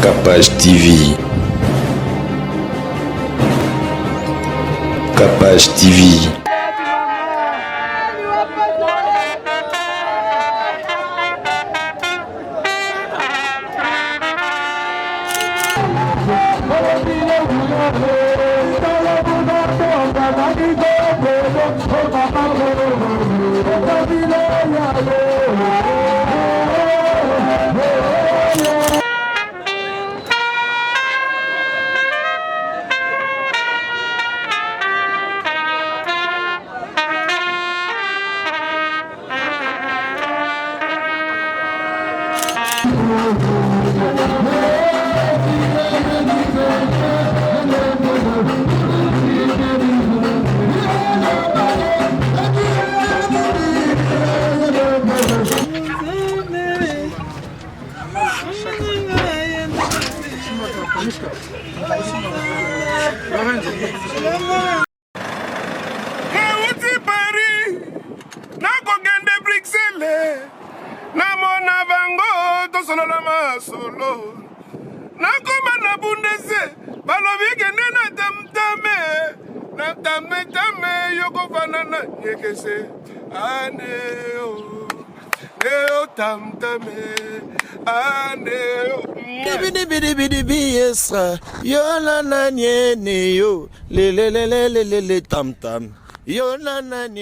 Capage TV. Capage TV.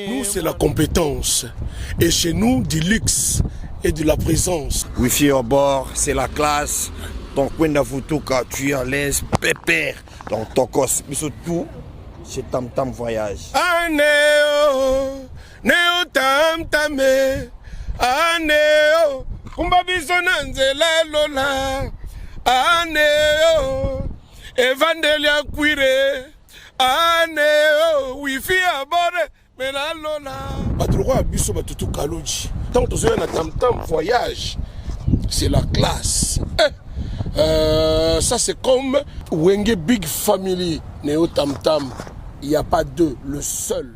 Nous, c'est la compétence. Et chez nous, du luxe et de la présence. Wifi au bord, c'est la classe. Ton coin d'Avutuka, tu es à l'aise, pépère. Donc, ton cos, mais surtout, c'est Tam Tam Voyage. Neo Tam Tame. Neo. Kumbabiso Nzela Lola. Neo. Evangelia Quire. Neo. Wifi à bord. Mais la Lola. Batrouwa Abiso Batutu Kaloji. Tant que tu es un Tam Tam Voyage, c'est la classe. Ça, c'est comme Wenge Big Family. Neo Tam Tam. Il n'y a pas deux, le seul.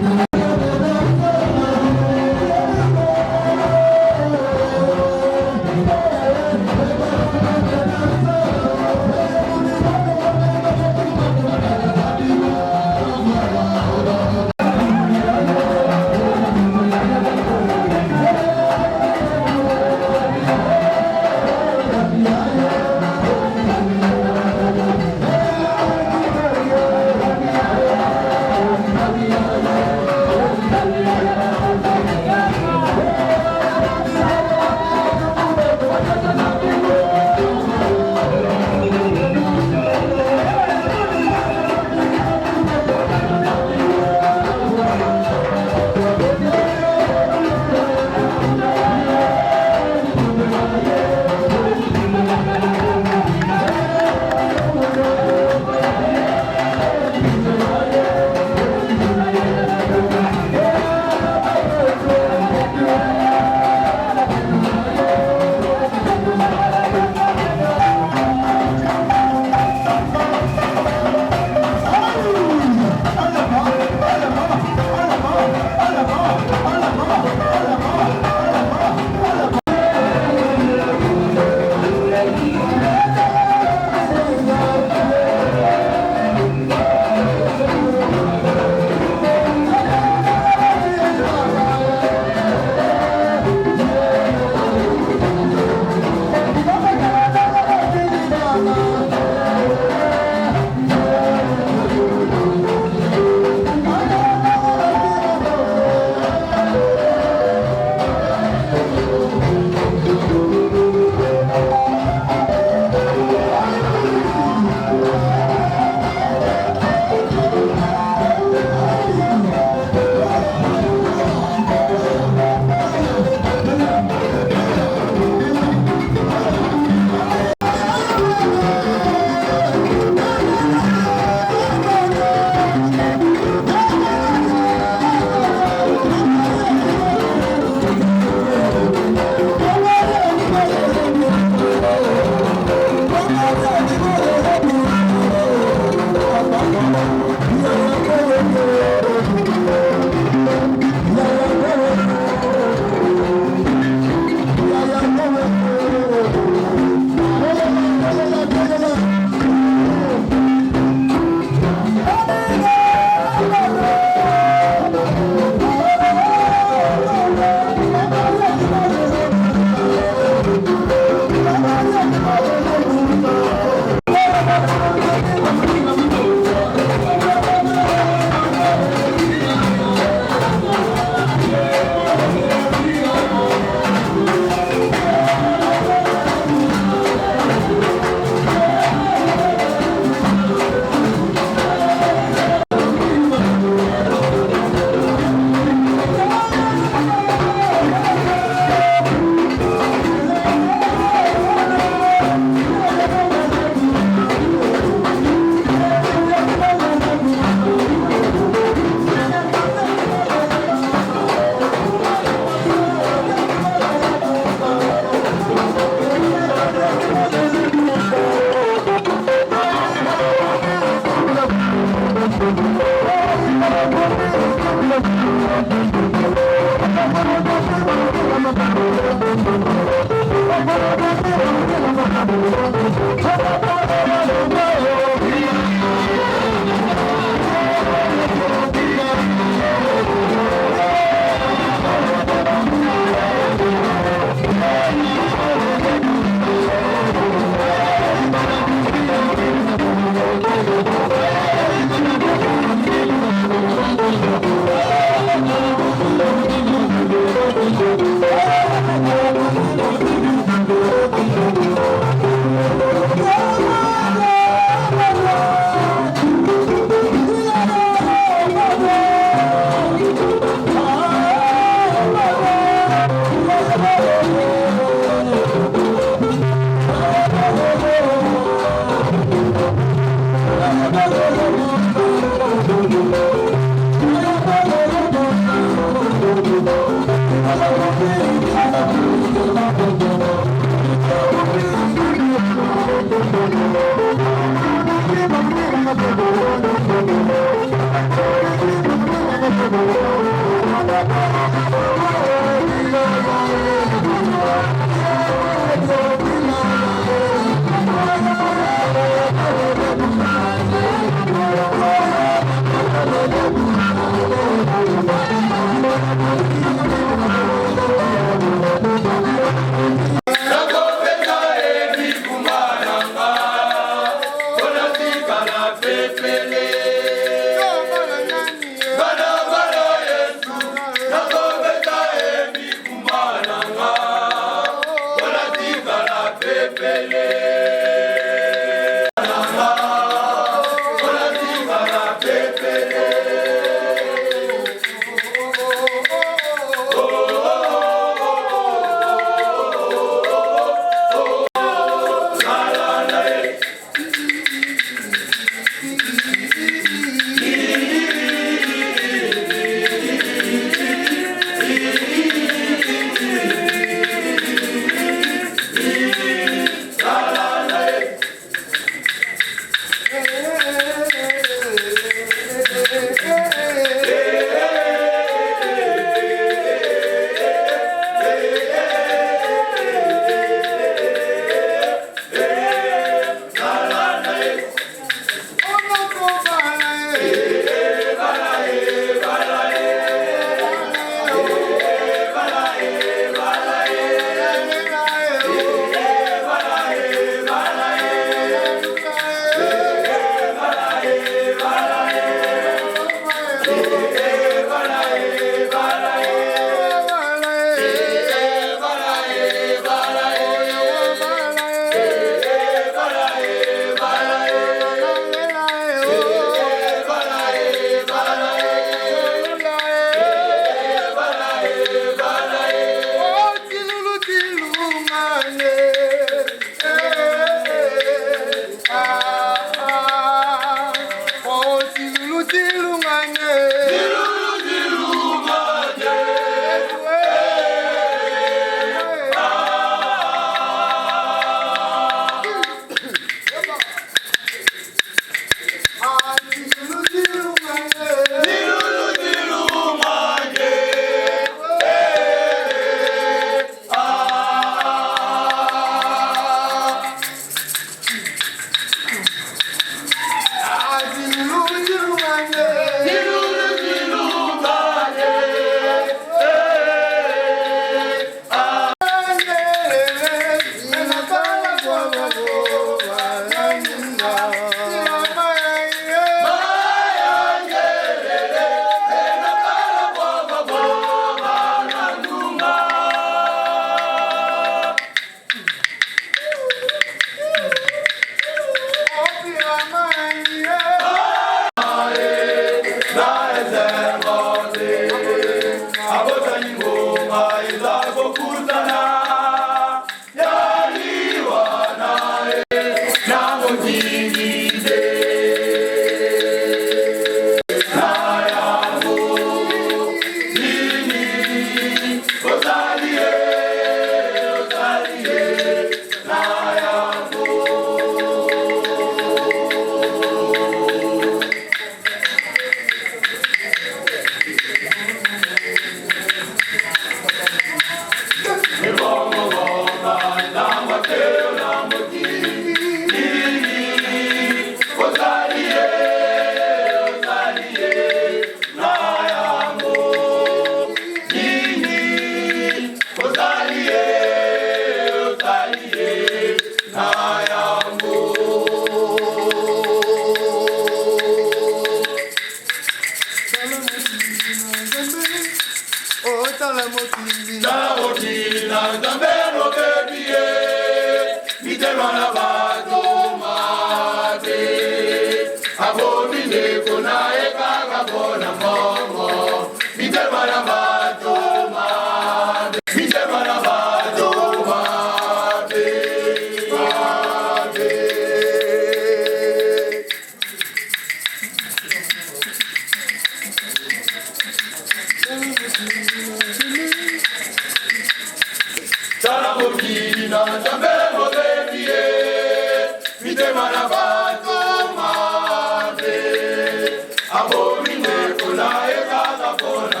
Abomine kuna eka kapona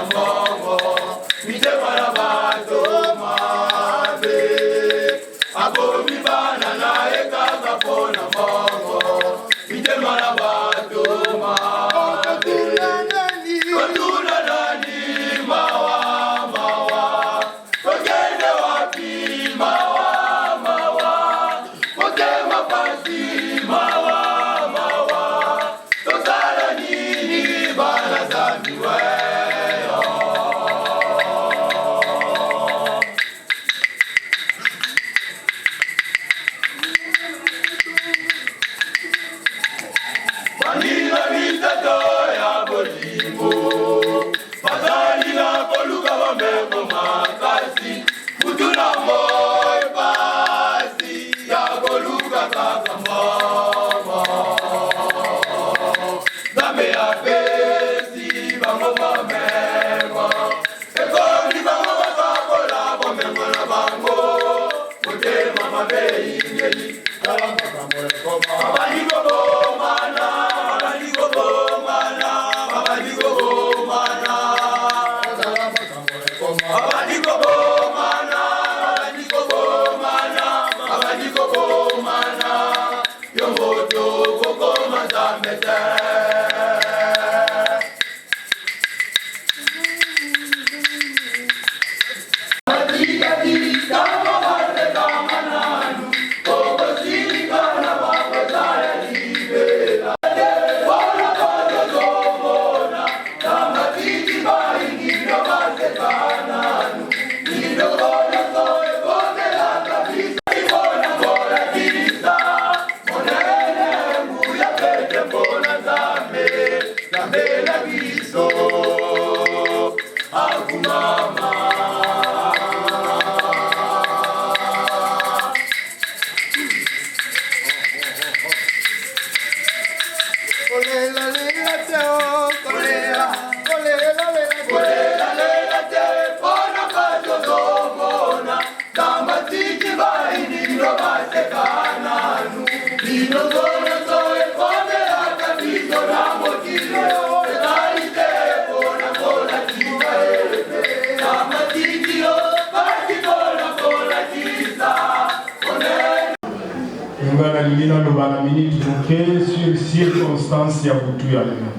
Ngana lingina lobana minute moke sur circonstance ya butu ya lelo.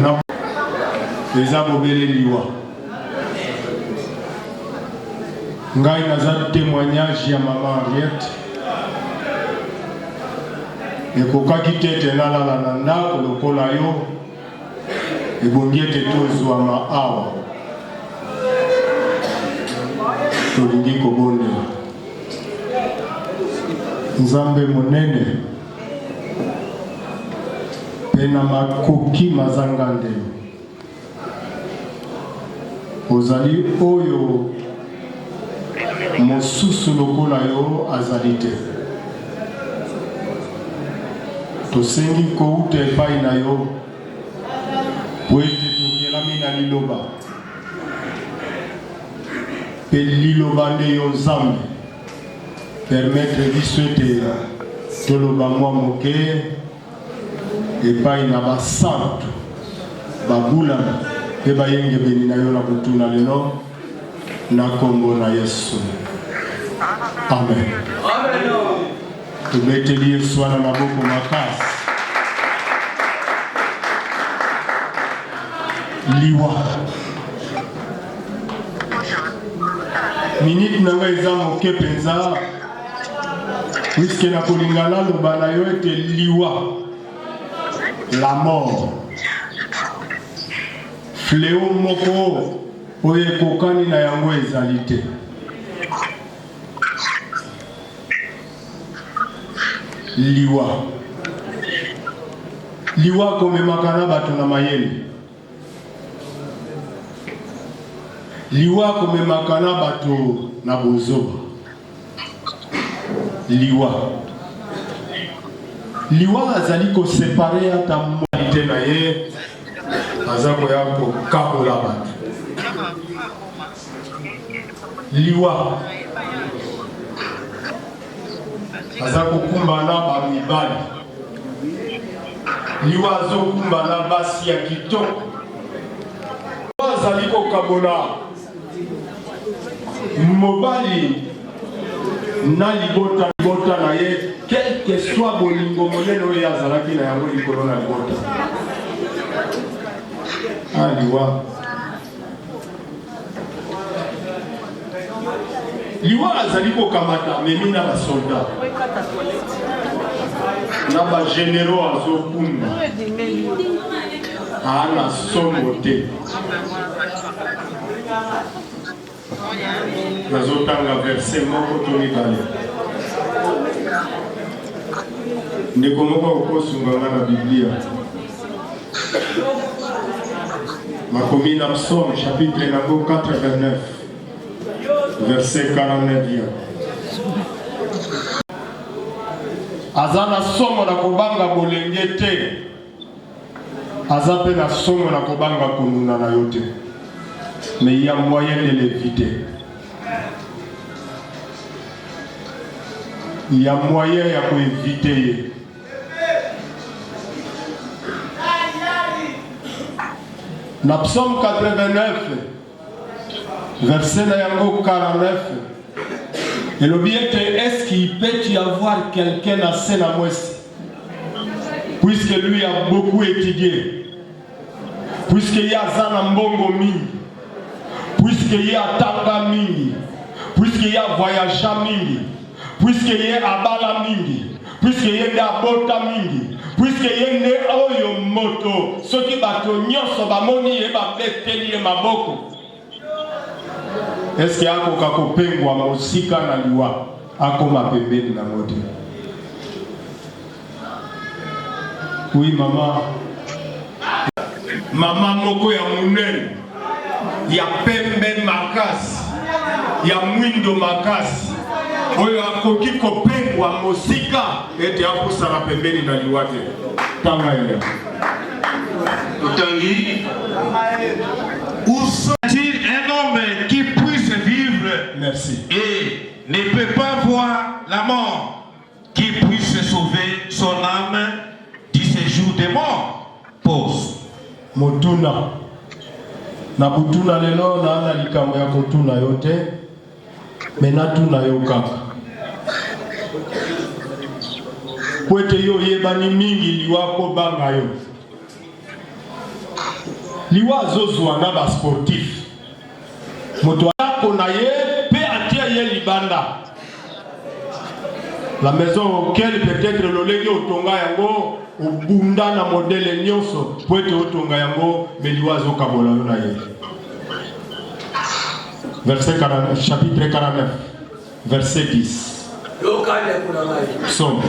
Na eza bobele liwa. Ngai naza témoignage ya maman Henriette. Ekokaki tete nalala na ndako lokola yo. Ebongi ete tozwama awa. Tolingi kobondela Nzambe monene pena makoki mazangande ozali oyo mosusu lokola yo azali te. Tosengi kouta epai na yo po ete tokelami na liloba pe liloba nde yo Nzambe permettre biso ete toloba mwa moke epai na basantu babulana pe bayengebeni na yo na kutuna lelo na kombo na Yesu. Amen. Tubeteli Yesu wana maboko makasi. Liwa minute nanga eza moke penza puisque na kolingana loba na yo ete liwa la mort fléau moko oyo ekokani na yango ezali te. Liwa komemaka na bato na mayele. Liwa komemaka na bato na bozoba. Liwa azali ko séparer ata mwalite na ye aza koya kokabola bato. Liwa aza kokumbana bamibali. Liwa azokumbana basi ya kitoko. Azali kokabola mobali na libota na ye quel que soit bolingo monene oyo azalaki na yango likolo na libota. Liwa azali kokamata memi na basolda na bagénéraux azokumba ana somo te. Nazotanga verset moko to mibale ndeko moko okosunganga na Biblia makomi na Psaume chapitre nango 89 verset 49. Aza na somo na kobanga bolenge te, aza pe na somo na kobanga konuna na yo te. Mais il y a moyen de l'éviter. Il y a moyen de l'éviter. Dans Psaume 89, verset 49, et l'objectif est-ce qu'il peut y avoir quelqu'un à Sénamouest, puisque lui a beaucoup étudié, puisqu'il y a Zanambongo Ming, puisqu'il y a Tanga Mingi, puisqu'il y a Voyagea Mingi, puisqu'il y a Abala Mingi, puisqu'il y a Abota Mingi, puisqu'il y a Oyo Moto, ce qui va te nyonso bamoni et va beteli maboko. Est-ce qu'il y a un kopengwa mosika na liwa akoma pembeni na moto? Oui maman, Mama moko ya munene, ya pembe makasi, ya mwindo makasi. Oyo akoki kopengwa mosika ete akosala pembeni na liwate. Tanga ele. Tanguy, où sont-il un homme qui puisse vivre Merci. et ne peut pas voir la mort, qui puisse sauver son âme du séjour des morts? Pause. Motuna. Na butuna lelo na ana likambo ya kotuna yote. Menatuna yo kaka. Kwete yo yebani mingi liwako banga yo. Liwa zozwa na ba sportif. Moto ako na ye pe atia ye libanda. La maison auquel peut-être le legi otonga yango obunda na modèle nyonso poete otonga yango meliwa zo kabola yo na ye. Verset 49, chapitre 49, verset 10. Psaume.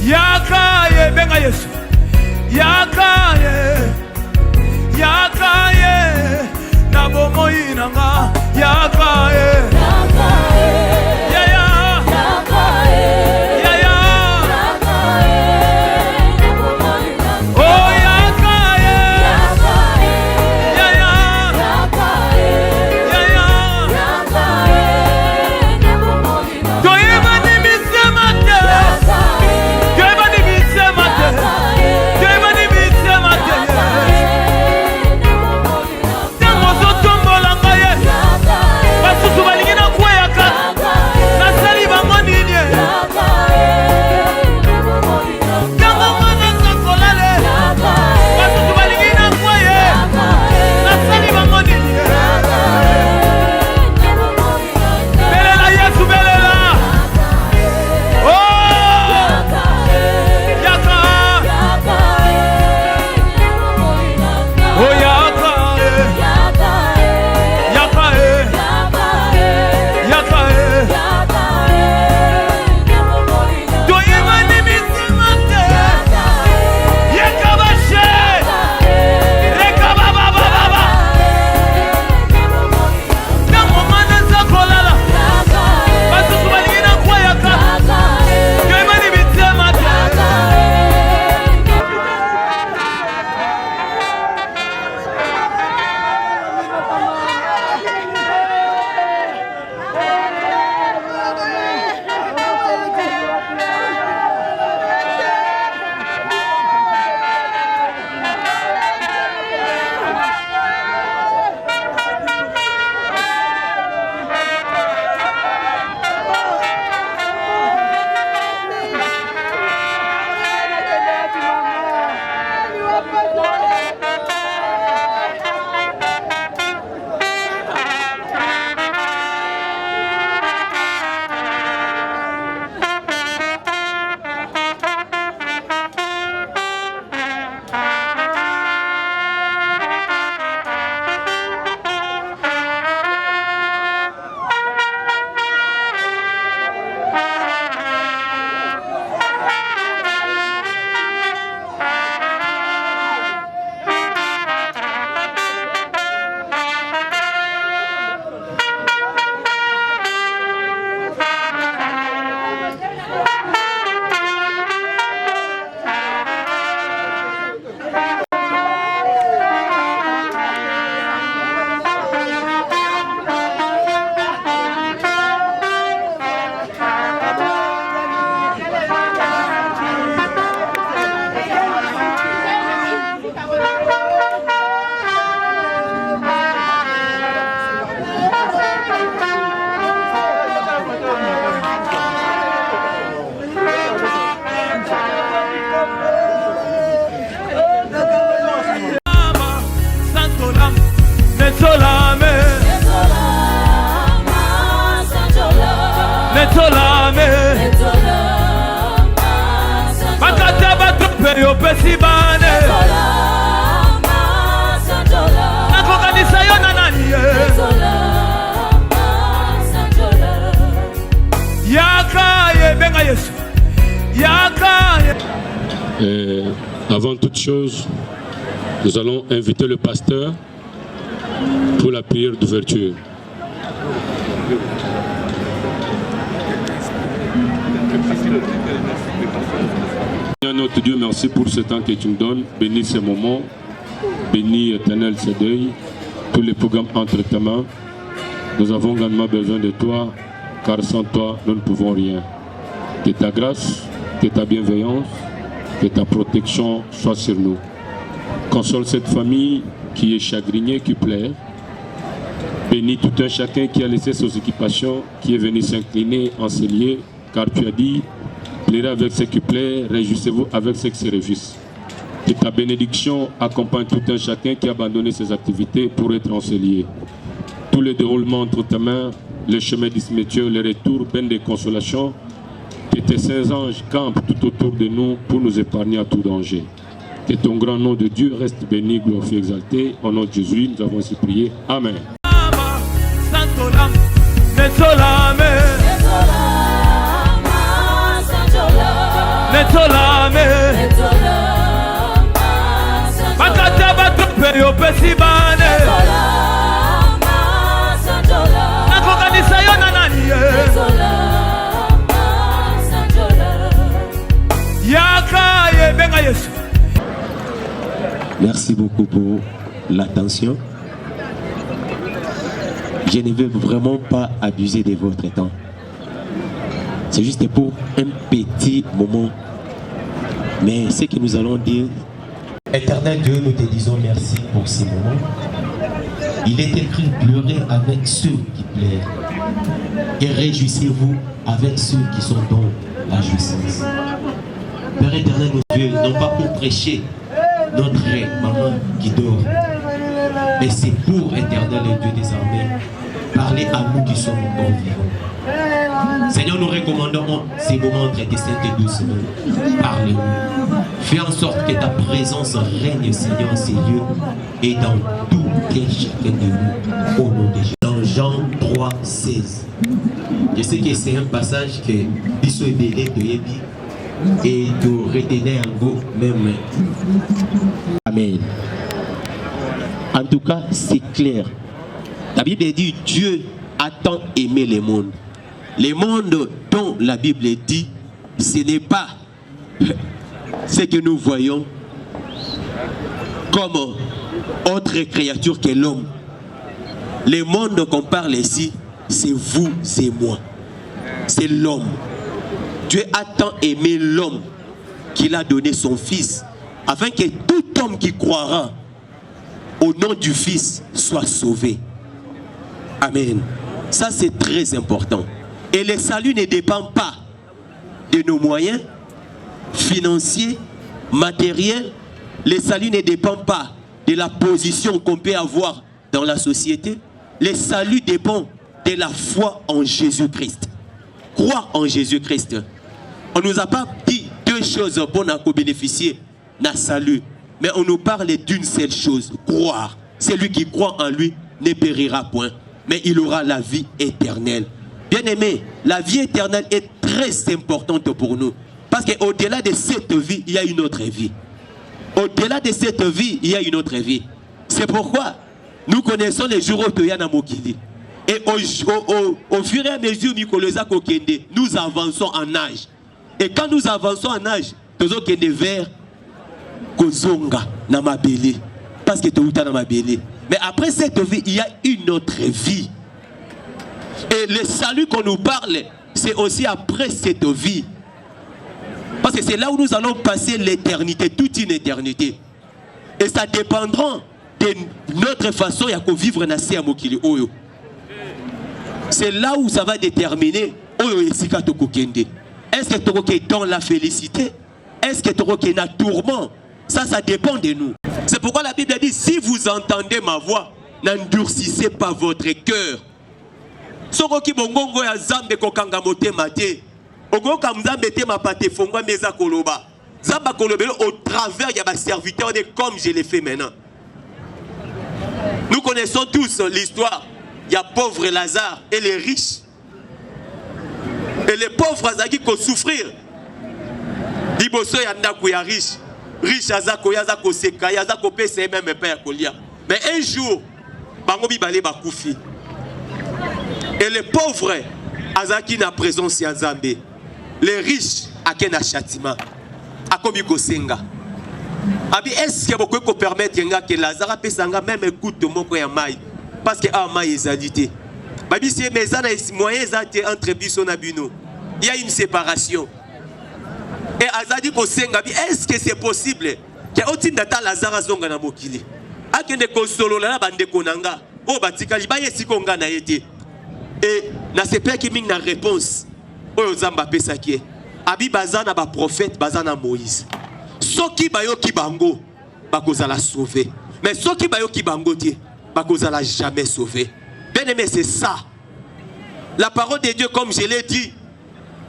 Yakaye benga Yesu, yakaye, yakaye, na bomoi nanga, yakaye, yakaye, yaya, yakaye, yaya, yakaye, oh yakaye, yakaye, Netolame Makata batupe yopesi bane Nakokanisa yo na nani Yakaye benga Yesu Yakaye. Avant toute chose, nous allons inviter le pasteur pour la prière d'ouverture. Seigneur notre Dieu, merci pour ce temps que tu nous donnes. Bénis ces moments. Bénis éternel ce deuil. Tous les programmes entre tes mains. Nous avons grandement besoin de toi, car sans toi, nous ne pouvons rien. Que ta grâce, que ta bienveillance, que ta protection soit sur nous. Console cette famille qui est chagrinée, qui pleure. Bénis tout un chacun qui a laissé ses occupations, qui est venu s'incliner en ces lieux, car tu as dit, plairez avec ceux qui plairent, réjouissez-vous avec ceux qui se réjouissent. Que ta bénédiction accompagne tout un chacun qui a abandonné ses activités pour être en ces lieux. Tous les déroulements entre tes mains, le chemin d'Ismétieux, le retour, peine de consolation, que tes saints anges campent tout autour de nous pour nous épargner à tout danger. Que ton grand nom de Dieu reste béni, glorifié, exalté. Au nom de Jésus, nous avons ainsi prié. Amen. Merci beaucoup pour l'attention. Je ne veux vraiment pas abuser de votre temps. C'est juste pour un petit moment. Mais ce que nous allons dire, Éternel Dieu, nous te disons merci pour ces moments. Il est écrit, pleurez avec ceux qui pleurent et réjouissez-vous avec ceux qui sont dans la jouissance. Père éternel, nos Dieu, non pas pour prêcher notre maman qui dort, mais c'est pour éternel Dieu des armées parler à nous qui sommes encore vivants. Seigneur, nous recommandons ces moments entre tes saintes et douces mains. Parle-nous. Fais en sorte que ta présence règne, Seigneur, en ces lieux et dans tout et chacun de nous, au nom de Jésus. Dans Jean 3, 16. Je sais que c'est un passage que Bissou et Bélé de Yebi et de retenir un go même. Amen. En tout cas, c'est clair. La Bible dit Dieu a tant aimé le monde. Le monde dont la Bible dit, ce n'est pas ce que nous voyons comme autre créature que l'homme. Le monde qu'on parle ici, c'est vous, c'est moi. C'est l'homme. Dieu a tant aimé l'homme qu'il a donné son Fils, afin que tout homme qui croira au nom du Fils soit sauvé. Amen. Ça, c'est très important. Et le salut ne dépend pas de nos moyens financiers, matériels. Le salut ne dépend pas de la position qu'on peut avoir dans la société. Le salut dépend de la foi en Jésus-Christ. Croire en Jésus-Christ. On ne nous a pas dit deux choses pour nous bénéficier de salut. Mais on nous parle d'une seule chose, croire. Celui qui croit en lui ne périra point, mais il aura la vie éternelle. Bien-aimé, la vie éternelle est très importante pour nous. Parce qu'au-delà de cette vie, il y a une autre vie. Au-delà de cette vie, il y a une autre vie. C'est pourquoi nous connaissons les jours où il y a Mokili. Et au fur et à mesure nous avançons en âge. Et quand nous avançons en âge, nous allons vers Kozonga, Namabele. Parce que tu es Namabele. Mais après cette vie, il y a une autre vie. Et le salut qu'on nous parle, c'est aussi après cette vie. Parce que c'est là où nous allons passer l'éternité, toute une éternité. Et ça dépendra de notre façon de vivre dans ce monde. C'est là où ça va déterminer est-ce que tu es dans la félicité? Est-ce que tu es dans le tourment? Ça dépend de nous. C'est pourquoi la Bible dit, si vous entendez ma voix, n'endurcissez pas votre cœur. Soko ki bongongo ya Zambe kokanga motema te. Ogoka Nzambe te ma pate fongwa meza koloba. Zamba kolobelo au travers il y a ma serviteur de comme je l'ai fait maintenant. Nous connaissons tous l'histoire. Il y a pauvre Lazare et les riches. Et les pauvres azaki ko souffrir. Diboso ya ndako ya riche. Riche azako yazako seka yazako pesa même père kolia. Mais un jour bango bibale bakufi. Et les pauvres azaki na présence ya Nzambe. Les riches akena châtiment. Akobi kosenga. Abi est-ce que beaucoup peut permettre que Lazare pesanga même écoute moko ya mai parce que a mai ezalité. Babi c'est mes ana moyens entre biso na bino. Il y a une séparation. Et azadi kosenga bi est-ce que c'est possible que otinda ta Lazare zonga na mokili. Akende kosolola na bande konanga o batikali ba yesiko nga na yete. Et na sepé ki ming na réponse oyo Nzamba pesaki. Abi bazana ba prophète bazana Moïse. Soki bayoki bango bakozala sauver. Mais soki bayoki bango tie bakozala jamais sauver. Bien aimé, c'est ça. La parole de Dieu, comme je l'ai dit,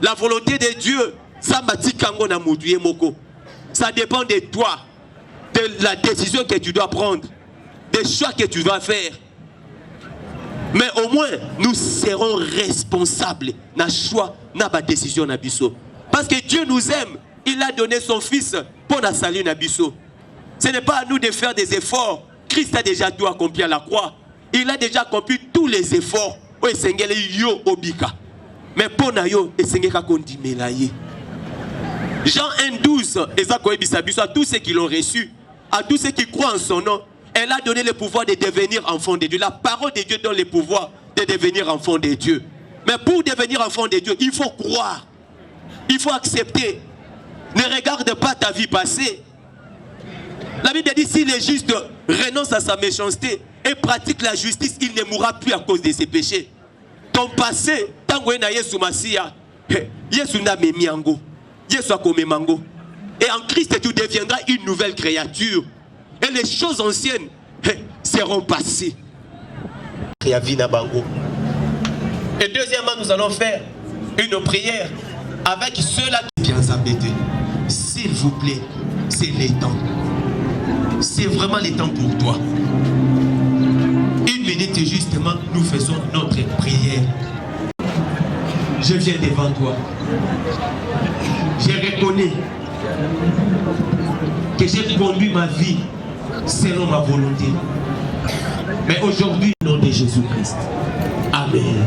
la volonté de Dieu, ça kango na muduye moko. Ça dépend de toi, de la décision que tu dois prendre, des choix que tu dois faire. Mais au moins, nous serons responsables na choix, na ba décision na biso. Parce que Dieu nous aime. Il a donné son fils pour la salut Nabiso. Ce n'est pas à nous de faire des efforts. Christ a déjà tout accompli à la croix. Il a déjà accompli tous les efforts. Mais pour Nayo, Jean 1,12, à tous ceux qui l'ont reçu, à tous ceux qui croient en son nom, elle a donné le pouvoir de devenir enfant de Dieu. La parole de Dieu donne le pouvoir de devenir enfant de Dieu. Mais pour devenir enfant de Dieu, il faut croire. Il faut accepter. Ne regarde pas ta vie passée. La Bible dit si le juste renonce à sa méchanceté et pratique la justice, il ne mourra plus à cause de ses péchés. Ton passé, tango na Yesu Masia, Yesu na memiango, Yesu akomemango. Et en Christ tu deviendras une nouvelle créature. Et les choses anciennes seront passées. Et deuxièmement, nous allons faire une prière avec ceux-là qui bien s'embêter. S'il vous plaît, c'est le temps. C'est vraiment le temps pour toi. Une minute justement, nous faisons notre prière. Je viens devant toi. Je reconnais que j'ai conduit ma vie selon ma volonté. Mais aujourd'hui, au nom de Jésus-Christ. Amen.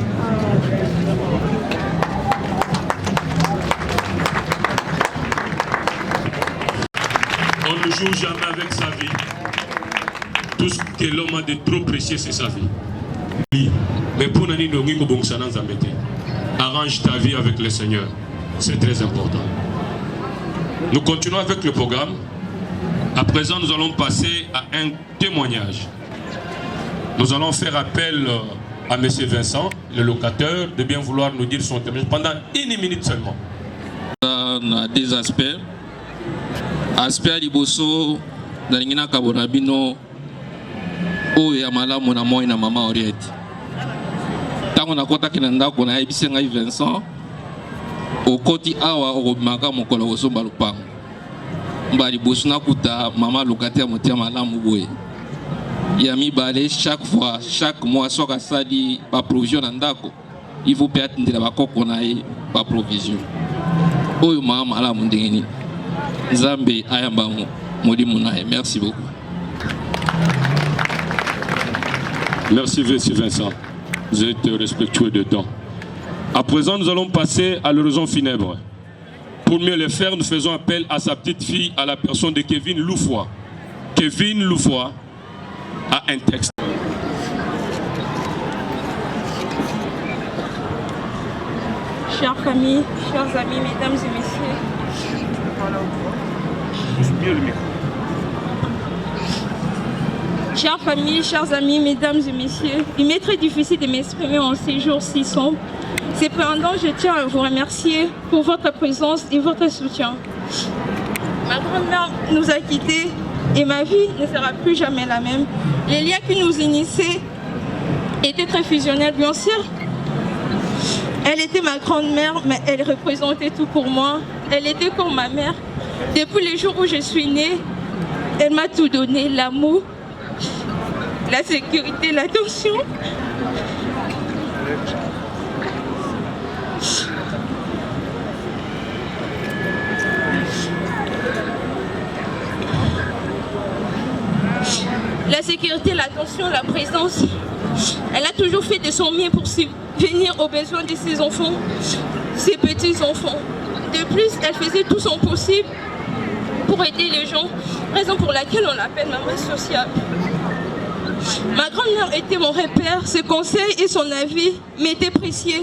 On ne joue jamais avec sa vie. Tout ce que l'homme a de trop précieux, c'est sa vie. Mais pour Nani Nongi Kobongsanan Zambete, arrange ta vie avec le Seigneur. C'est très important. Nous continuons avec le programme. À présent, nous allons passer à un témoignage. Nous allons faire appel à M. Vincent, le locateur, de bien vouloir nous dire son témoignage pendant 1 minute seulement. On a des aspects. Aspect liboso na kabonabino o ya malamu na moi na mama Oriette. Tango na kota kinanda ko na ebise ngai Vincent o koti awa o maka mokolo osomba lupango. Mbali boso na kuta mama locataire motia malamu boye. Ya mi balé chaque fois, chaque mois soka sali pa provision na ndako. Il faut payer ndela bakoko na ye pa provision. Oyo mama malamu ndengeni. Nzambe ayambango modimu nae. Merci beaucoup. Merci M. Vincent. Vous êtes respectueux de temps. À présent, nous allons passer à l'oraison funèbre. Pour mieux le faire, nous faisons appel à sa petite fille, à la personne de Kevin Loufoy. Kevin Loufoy a un texte. Chère famille, chers amis, mesdames et messieurs. Chère famille, chers amis, mesdames et messieurs, il m'est très difficile de m'exprimer en ces jours si sombres. Cependant, je tiens à vous remercier pour votre présence et votre soutien. Ma grand-mère nous a quittés et ma vie ne sera plus jamais la même. Les liens qui nous unissaient étaient très fusionnels, bien sûr. Elle était ma grande-mère, mais elle représentait tout pour moi. Elle était comme ma mère. Depuis le jour où je suis née, elle m'a tout donné, l'amour, la sécurité, l'attention. La sécurité, l'attention, la présence. Elle a toujours fait de son mieux pour subvenir aux besoins de ses enfants, ses petits-enfants. De plus, elle faisait tout son possible pour aider les gens, raison pour laquelle on l'appelle maman sociale. Ma grand-mère était mon repère, ses conseils et son avis m'étaient précieux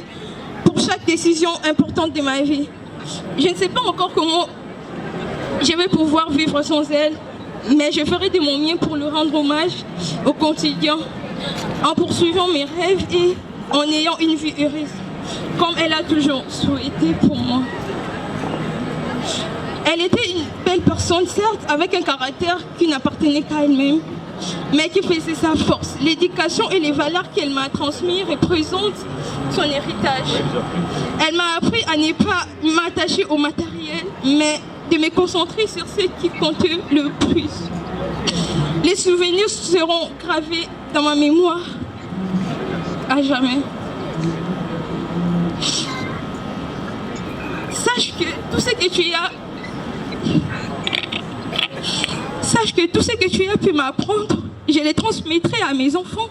pour chaque décision importante de ma vie. Je ne sais pas encore comment je vais pouvoir vivre sans elle, mais je ferai de mon mieux pour lui rendre hommage au quotidien, en poursuivant mes rêves et en ayant une vie heureuse, comme elle a toujours souhaité pour moi. Elle était une belle personne, certes, avec un caractère qui n'appartenait qu'à elle-même, mais qui faisait sa force. L'éducation et les valeurs qu'elle m'a transmises représentent son héritage. Elle m'a appris à ne pas m'attacher au matériel, mais de me concentrer sur ce qui comptait le plus. Les souvenirs seront gravés dans ma mémoire à jamais. Sache que tout ce que tu as pu m'apprendre, je les transmettrai à mes enfants.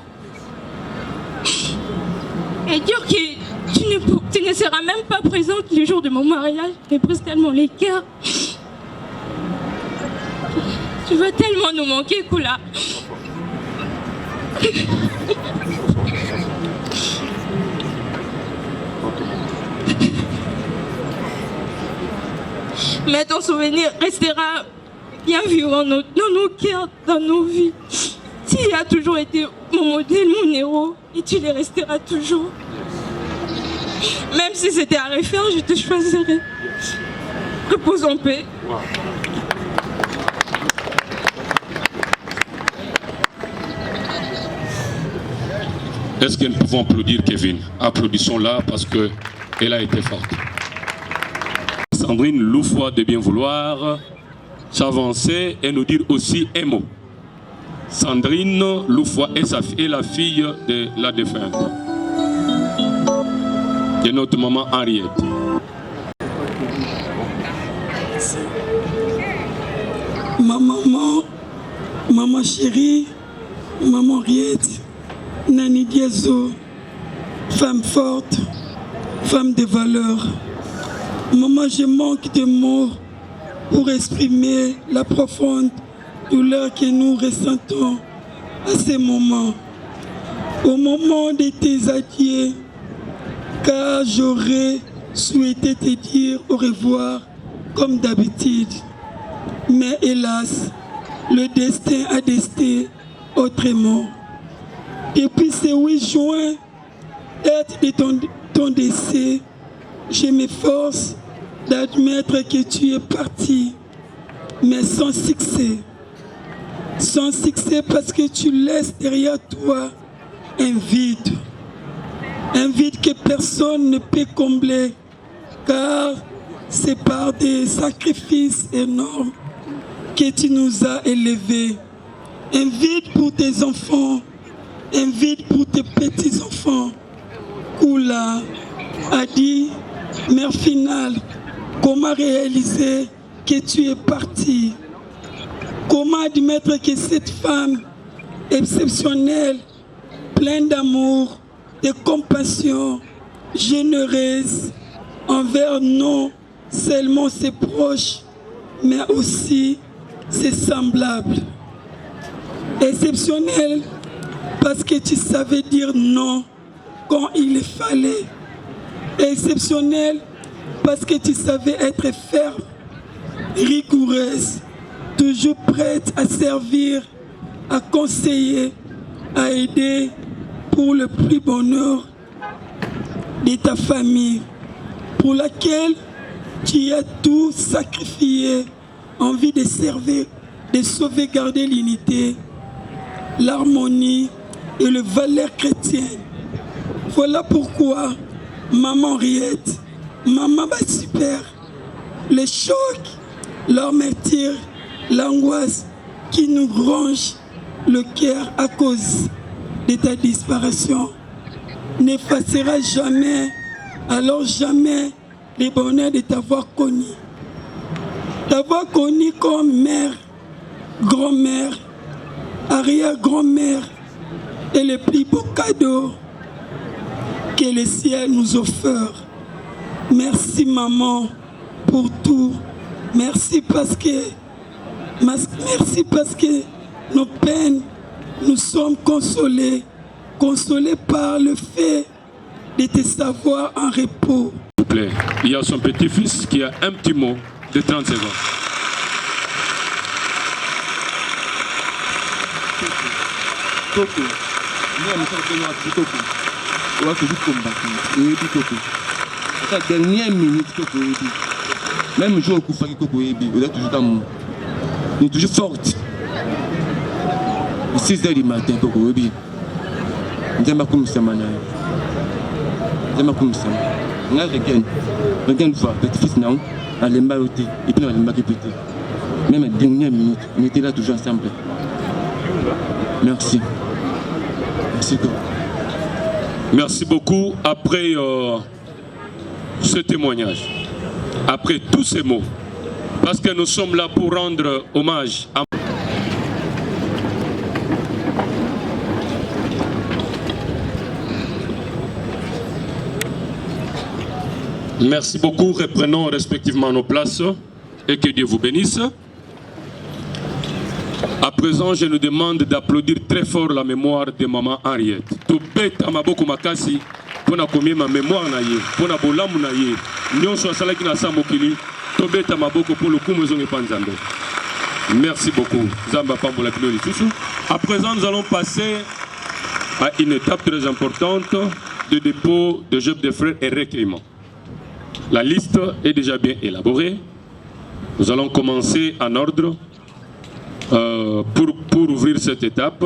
Et dire que tu ne seras même pas présente le jour de mon mariage me brise tellement les cœurs. Tu vas tellement nous manquer, Kula. Mais ton souvenir restera bien vivant dans nos cœurs, dans nos vies. Tu as toujours été mon modèle, mon héros, et tu le resteras toujours. Même si c'était à refaire, je te choisirai. Repose en paix. Est-ce que nous pouvons applaudir Kevin? Applaudissons-la parce qu'elle a été forte. Sandrine Loufoua de bien vouloir s'avancer et nous dire aussi un mot. Sandrine Loufoua est la fille de la défunte, de notre maman Henriette. Ma maman, maman chérie, maman Henriette, Nani Diazo, femme forte, femme de valeur. Maman, je manque de mots pour exprimer la profonde douleur que nous ressentons à ce moment. Au moment de tes adieux, car j'aurais souhaité te dire au revoir comme d'habitude. Mais hélas, le destin a décidé autrement. Depuis ce 8 juin, date de ton décès, je m'efforce d'admettre que tu es parti, mais sans succès. Sans succès parce que tu laisses derrière toi un vide. Un vide que personne ne peut combler, car c'est par des sacrifices énormes que tu nous as élevés. Un vide pour tes enfants, un vide pour tes petits-enfants. Kula a dit, mère finale, comment réaliser que tu es parti? Comment admettre que cette femme exceptionnelle, pleine d'amour, de compassion, généreuse, envers non seulement ses proches, mais aussi ses semblables. Exceptionnelle parce que tu savais dire non quand il le fallait. Exceptionnelle parce que tu savais être ferme, rigoureuse, toujours prête à servir, à conseiller, à aider pour le plus bonheur de ta famille, pour laquelle tu as tout sacrifié, envie de servir, de sauvegarder l'unité, l'harmonie et les valeurs chrétiennes. Voilà pourquoi maman Henriette, maman va super. Le choc, leur martyr, l'angoisse qui nous ronge le cœur à cause de ta disparition n'effacera jamais, alors jamais, le bonheur de t'avoir connu. T'avoir connu comme mère, grand-mère, arrière-grand-mère est le plus beau cadeau que le ciel nous offre. Merci maman pour tout. Merci parce que nos peines nous sommes consolés par le fait de te savoir en repos. S'il vous plaît, il y a son petit-fils qui a un petit mot de 30 secondes. Dernière minute, même jour où il est toujours dans mon. Il est toujours forte. 6h du matin, il est comme ça. Même la dernière minute, on était là toujours ensemble. Merci. Merci. Merci beaucoup. Après ce témoignage, après tous ces mots, parce que nous sommes là pour rendre hommage à... Merci beaucoup. Reprenons respectivement nos places et que Dieu vous bénisse. À présent, je nous demande d'applaudir très fort la mémoire de maman Henriette. Tobeta maboko makasi pona komie ma mémoire na ye, pona bolamu na ye. Nyonso asalaki na samokili, tobeta maboko pour le kumezonge panzando. Merci beaucoup. Zamba pambola bino lisusu. À présent, nous allons passer à une étape très importante de dépôt de jeux de frères et recueillement. La liste est déjà bien élaborée. Nous allons commencer en ordre. Pour ouvrir cette étape,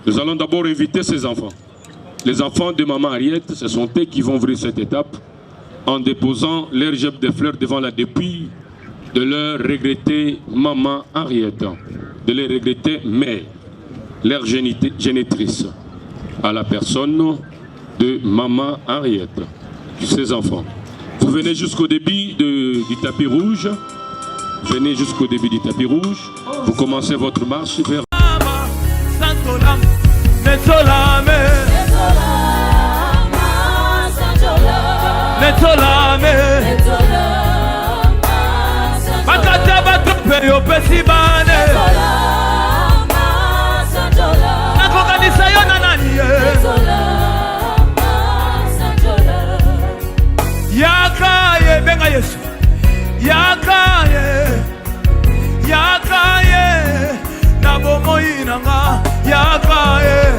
nous allons d'abord inviter ces enfants. Les enfants de maman Henriette, ce sont eux qui vont ouvrir cette étape en déposant leur jette de fleurs devant la dépouille de leur regrettée maman Henriette, de leur regrettée mère, leur génitrice, à la personne de maman Henriette, ces enfants. Vous venez jusqu'au début du tapis rouge. Venez jusqu'au début du tapis rouge. Vous commencez votre marche vers... Yakaye, nabo moinanga, yakaye,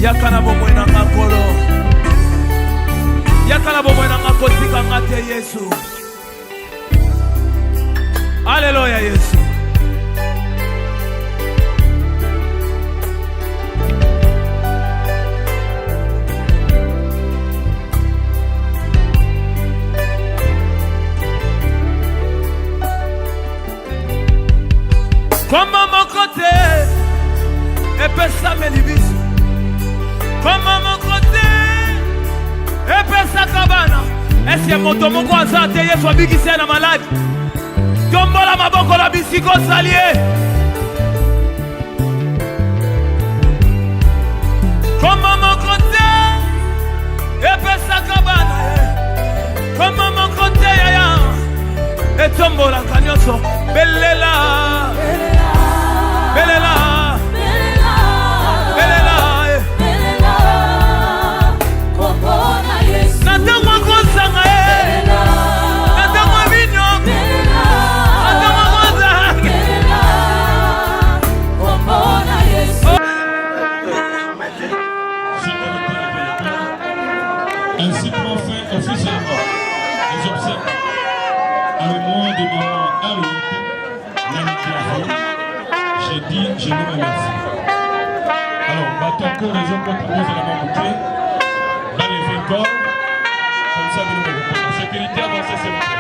Yakana bomoi na ngakolo. Yakana bomoi na ngakotika ngate Yesu. Alléluia Yesu. Comment mon côté epesa melibiso. Comment mon côté epesa kabana. Est-ce que moto moko azate Yesu abikisi na malade? Tombola maboko la bisiko salie. Comment mon côté epesa kabana. Comment mon côté yaya etombola kanyoso belela. Belela, belela, belela, belela, kopona Yesu. Natangwa kosanga natangwa vinyo, natangwa kosa, kopona Yesu. Ainsi prend fin officiellement les obsèques à mémoire de maman Alouite, Nani. J'ai dit, je vous remercie. Alors, bateau encore les hommes contre nous, la main bouquée. Dans les corps, comme ça, vous nous répondez. La sécurité, avancez, s'il vous plaît.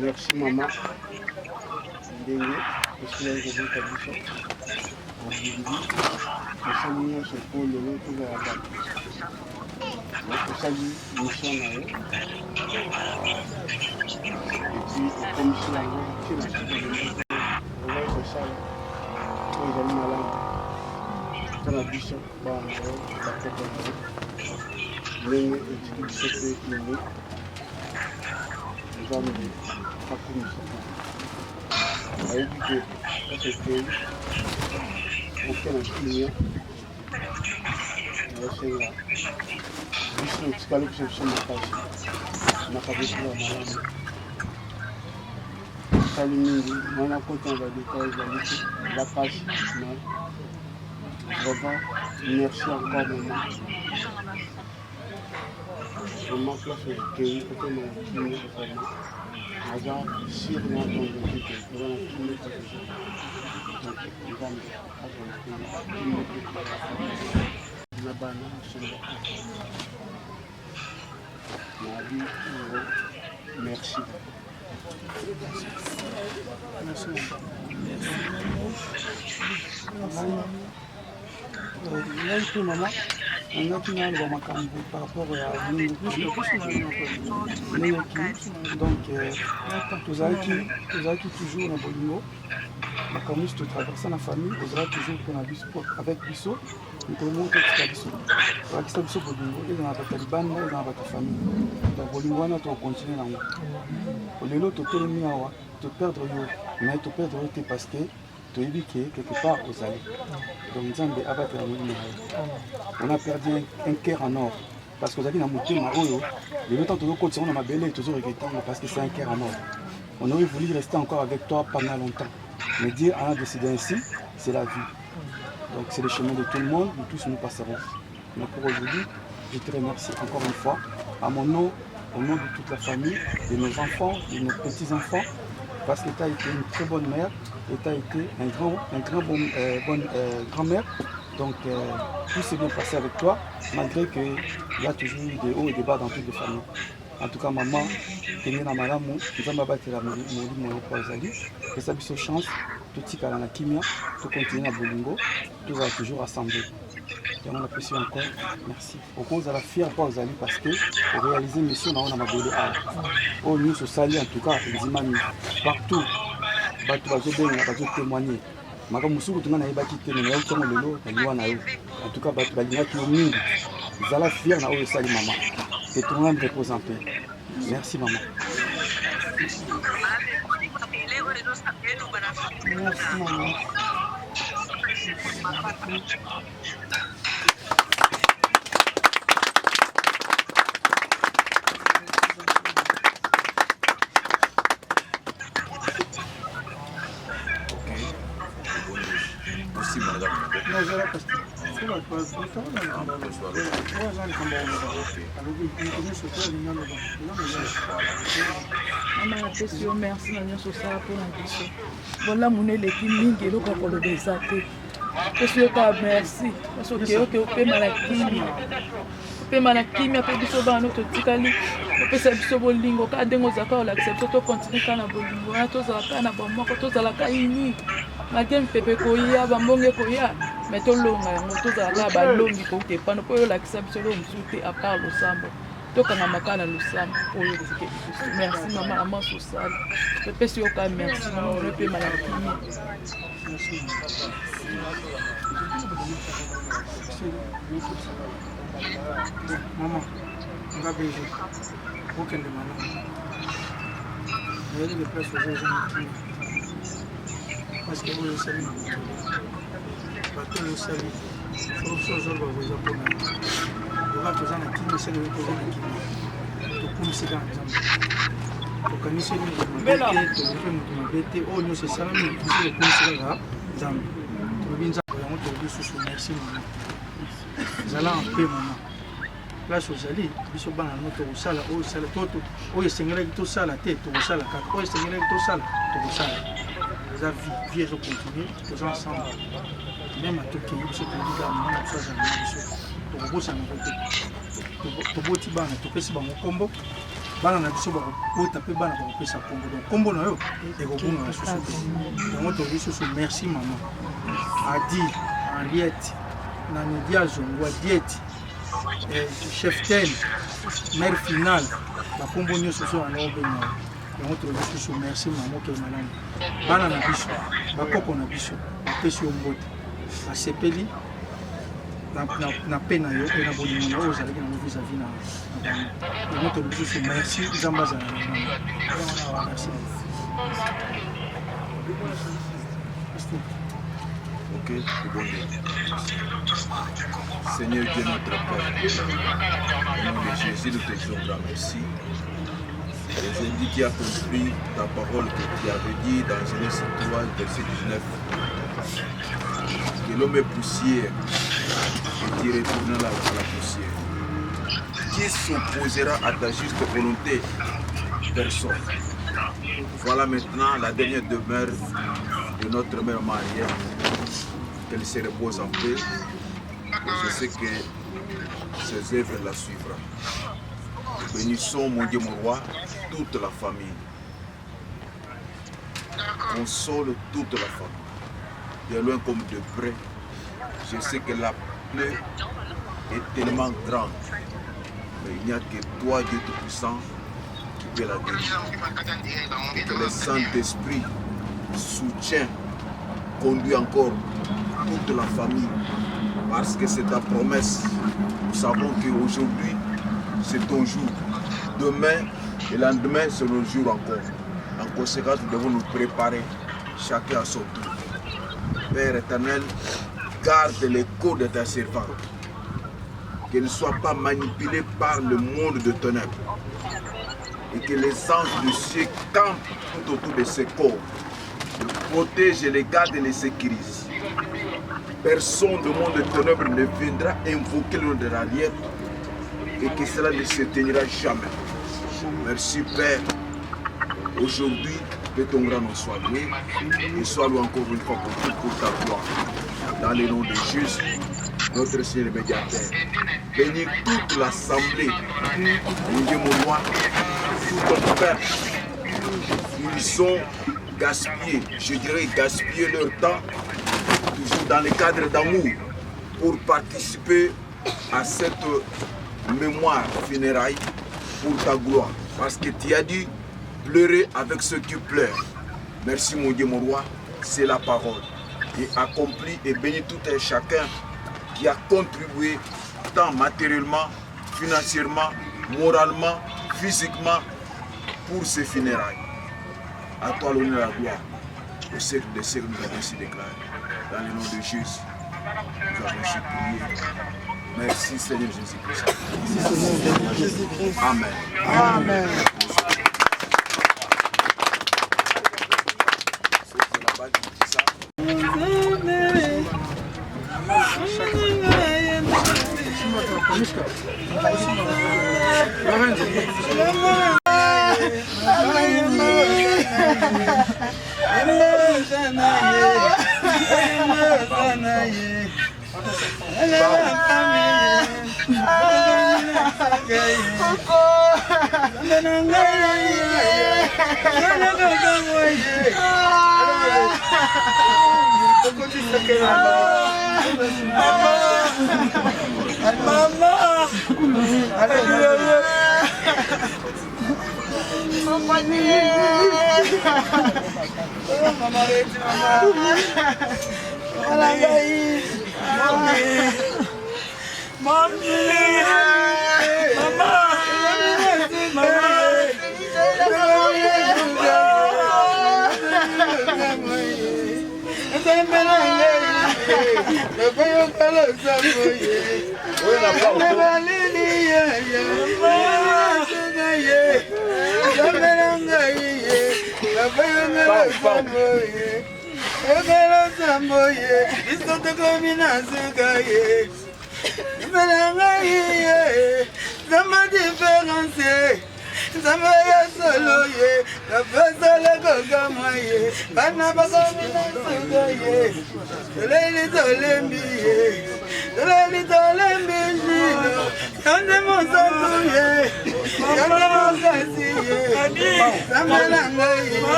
Merci maman. Ndenge, parce que là, je vais t'habiller. On dit, je salue ce pôle de l'autre de la date. Je salue mission là. Et puis, comme si la loi, tu l'as fait, on va être ça. Quand ils allaient malade, quand la bishop, bah, on va faire comme ça. Ndenge, et tu sais que tu es Jambe hakumisha aiki ke okena kimia yasenga biso tikali kushebisha makasi makabisha malamu sali mingi mwana kota badetail ezaliki bakasi na vraiment merci encore maman vraiment place okei okena kimia vraiment naza sur na convaincu que eza na kimia donc nzambe azala kimia na bana mosunga nabi ngo merci. Merci maman. Donc tozalaki toujours na bolingo makambo nyonso totraversa na famille ozala toujours mpona biso avec biso ntomo totika biso tolakisa biso bolingo ezala na bato ya libanda ezala na bato ya famille donc bolingo wana tokontinue nango lelo totelemi awa toperdre yo mais toperdre yo te parce que toyebi ke quelque part ozali donc nzambe abatela molimo na yo on a perdu un cœur en or parce que ozalaki na motema oyo lelo ntango tozokotisango na mabele tozoreketango parce que c'est un cœur en or. On aurait voulu rester encore avec toi pendant longtemps, mais Dieu a décidé ainsi, c'est la vie. Donc c'est le chemin de tout le monde, nous tous nous passerons. Mais pour aujourd'hui, je te remercie encore une fois, à mon nom, au nom de toute la famille, de nos enfants, de nos petits-enfants, parce que tu as été une très bonne mère et tu as été un bonne grand-mère. Donc tout s'est bien passé avec toi, malgré qu'il y a toujours eu des hauts et des bas dans toutes les familles. En tout cas, maman, tu es na malamu, nous avons battu la molimo na kwa zali. Et ça biso chance, tout tikala na kimia, tout continuer na bolingo, tout va toujours assemblé. Et on apprécie encore, merci. Au fond, vous allez fier pour zali parce que pour réaliser mission na on a mabele a. Oh nous sali en tout cas, zimani partout. Batu bazo benga, bazo témoigner. Maka musuku tunga na yebaki te na yo tongo lelo na liwa na yo. En tout cas, batu balinga ki mingi. Zala fier na o sali maman. Et tout le monde repose en paix. Merci maman. Merci maman. Merci madame. Non, je la passe. C'est la passe. Mama napesi yo merci na nyonso osala mpona biso bolamu eleki mingi eloko ya koloba eza te pesi yo kaka merci parce okeyoke opema na kimia opema na kimia mpe biso bana no totikali opesa biso bolingo kaka ndenge ozalaka olakisa biso tokontinue kaka na bolingo wana tozala kaka na bamoko tozalaka ini malgré mipepe koya bambonge koya mais tolonga yango tozala kaka balongi kouta epano mpo oyo olakisa biso lo mosusu te apart losambo tokanga maka na losambo oyo tike biso merci mama amanso osala topesi yo kaka merci mama ono epema na kimia maman nga bege okende malamu nayeli deplace ozoza kimia parce que oyo osali na moto bato oyo osali oso ozoloba koza mpona oka toza na kimia esali oyo toza na kimia tokumisika na nzambe tokanisi elingi mabe te tolobe moto mabe te oyo nyonso esalami biso tokumisikaka nzambe tolobi nzambe yango tolobi susu merci mama ezala en paix mama place ozali biso bana no tokosala oyo osala oyo esengelaki tosala te tokosala kaka oyo esengelaki tosala tokosala eza vie ezocontinue toza ensemble même atokei biso tolika mwana biso azala na biso tokobosana kote toboti bana topesi bango nkombo bana na biso bakobota mpe bana bakopesa nkombo donc nkombo na yo ekobunga na susu te yango tolobi susu merci mama adi henriette na Nidia Zongo Dieti chef tel mère finale bakombo nyonso so ana obenga yango tolobi susu merci mama okei malamu bana na biso bakoko na biso bapesi yo mbote basepeli na pe na yo e na bolingo na oyo ozalaki nango vis-à-vis na bango yango tolobi susu merci nzambe azala na bango merci. Ok, c'est bon. Seigneur Dieu notre Père, au nom de Jésus, nous te disons grand merci. Les indices qui a compris ta parole que tu avais dit dans Genèse 3, verset 19, que l'homme est poussière et tu retourneras à la poussière. Qui s'opposera à ta juste volonté? Personne. Voilà maintenant la dernière demeure de notre mère Marielle. Qu'elle se repose en paix. Et je sais que ses œuvres la suivront. Bénissons, mon Dieu, mon roi, toute la famille. Console toute la famille. De loin comme de près, je sais que la plaie est tellement grande. Mais il n'y a que toi, Dieu Tout-Puissant, qui peut la guérir. Et que le Saint-Esprit soutient, conduit encore toute la famille. Parce que c'est ta promesse. Nous savons qu'aujourd'hui, c'est ton jour. Demain et le lendemain, c'est notre jour encore. En conséquence, nous devons nous préparer, chacun à son tour. Père éternel, garde les corps de ta servante. Qu'elle ne soit pas manipulée par le monde de ténèbres. Et que les anges du ciel campent tout autour de ses corps. Les protègent, les garde et les sécurisent. Personne du monde de ténèbres ne viendra invoquer le nom de l'arrière et que cela ne se tiendra jamais. Merci Père. Aujourd'hui, que ton grand nom soit loué et soit loué encore une fois pour ta gloire. Dans le nom de Jésus, notre Seigneur et médiateur. Bénis toute l'assemblée, mon Dieu, mon roi, tout ton Père. Ils ont gaspillé, je dirais gaspillé leur temps, toujours dans le cadre d'amour, pour participer à cette mémoire funéraille pour ta gloire. Parce que tu as dit, pleurer avec ceux qui pleurent. Merci mon Dieu, mon roi, c'est la parole. Et accompli et bénis tout un chacun qui a contribué tant matériellement, financièrement, moralement, physiquement pour ces funérailles. À toi l'honneur et la gloire. Au siècle des siècles, nous avons ainsi déclaré. Dans le nom de Jésus, nous avons ainsi prié. Merci Seigneur Jésus-Christ. Amen. Amen.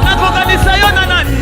Nakokanisa yo na nani